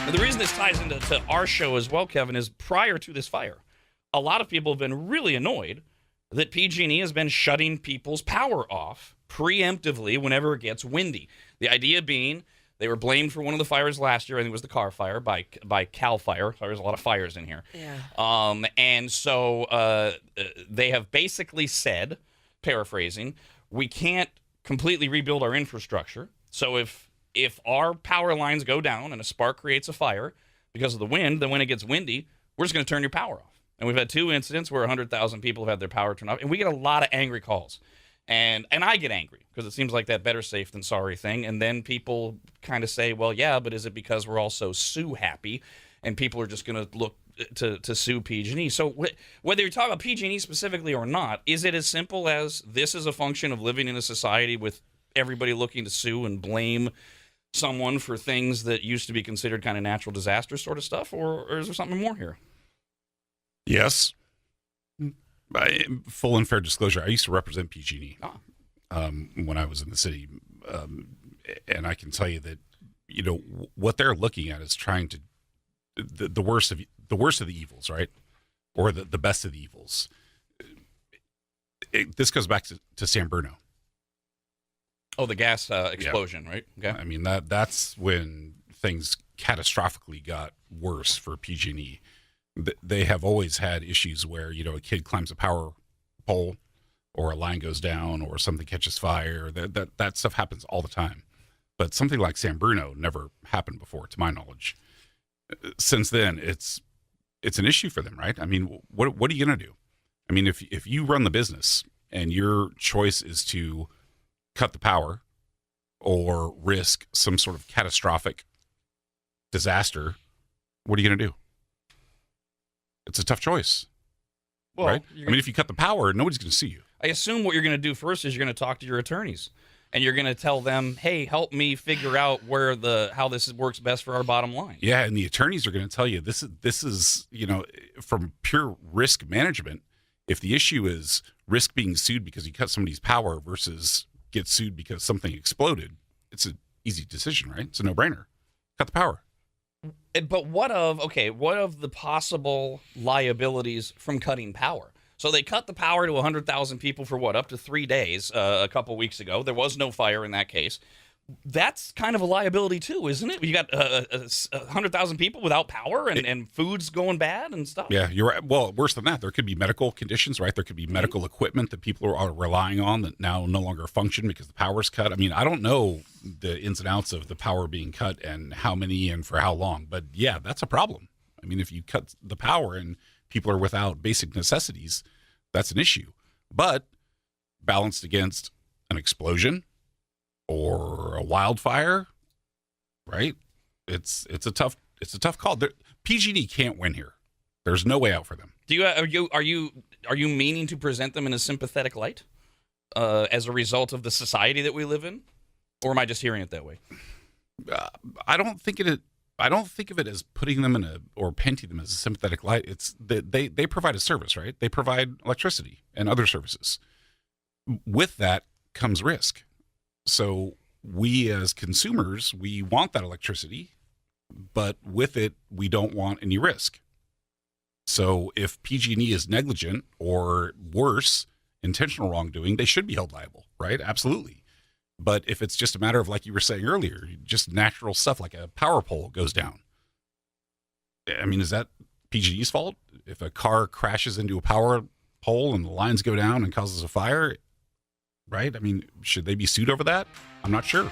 And the reason this ties into our show as well, Kevin, is prior to this fire, a lot of people have been really annoyed that PG&E has been shutting people's power off preemptively whenever it gets windy. The idea being they were blamed for one of the fires last year. I think it was the car fire by Cal Fire. There's a lot of fires in here. Yeah. And so they have basically said, paraphrasing, we can't completely rebuild our infrastructure. So if our power lines go down and a spark creates a fire because of the wind, then when it gets windy, we're just going to turn your power off. And we've had 2 incidents where 100,000 people have had their power turned off, and we get a lot of angry calls. And I get angry because it seems like that better safe than sorry thing. And then people kind of say, well, yeah, but is it because we're all so sue happy and people are just going to look to sue PG&E? So whether you're talking about PG&E specifically or not, is it as simple as this is a function of living in a society with everybody looking to sue and blame someone for things that used to be considered kind of natural disaster sort of stuff, or is there something more here? Yes. By full and fair disclosure, I used to represent PG&E when I was in the city, and I can tell you that what they're looking at is trying to the worst of the evils, right, or the best of the evils. This goes back to San Bruno. Oh, the gas explosion, yeah. Right? Okay. I mean that's when things catastrophically got worse for PG&E. They have always had issues where, a kid climbs a power pole or a line goes down or something catches fire. That stuff happens all the time. But something like San Bruno never happened before, to my knowledge. Since then, it's an issue for them, right? I mean, what are you going to do? I mean, if you run the business and your choice is to cut the power or risk some sort of catastrophic disaster, what are you going to do? It's a tough choice, right? I mean, if you cut the power, nobody's going to see you. I assume what you're going to do first is you're going to talk to your attorneys, and you're going to tell them, "Hey, help me figure out how this works best for our bottom line." Yeah, and the attorneys are going to tell you this is from pure risk management. If the issue is risk being sued because you cut somebody's power versus get sued because something exploded, it's an easy decision, right? It's a no-brainer. Cut the power. But what of the possible liabilities from cutting power? So they cut the power to 100,000 people for up to 3 days a couple weeks ago. There was no fire in that case. That's kind of a liability too, isn't it? You got 100,000 people without power and food's going bad and stuff. Yeah, you're right. Well, worse than that, there could be medical conditions, right? There could be medical equipment that people are relying on that now no longer function because the power's cut. I mean, I don't know the ins and outs of the power being cut and how many and for how long, but yeah, that's a problem. I mean, if you cut the power and people are without basic necessities, that's an issue. But balanced against an explosion or a wildfire, right? It's a tough call. PG&E can't win here. There's no way out for them. Are you meaning to present them in a sympathetic light as a result of the society that we live in, or am I just hearing it that way? I don't think of it as putting them or painting them as a sympathetic light. It's that they provide a service, right? They provide electricity and other services. With that comes risk. So we as consumers, we want that electricity, but with it, we don't want any risk. So if PG&E is negligent or worse, intentional wrongdoing, they should be held liable, right? Absolutely. But if it's just a matter of, like you were saying earlier, just natural stuff like a power pole goes down, I mean, is that PG&E's fault? If a car crashes into a power pole and the lines go down and causes a fire, right? I mean, should they be sued over that? I'm not sure.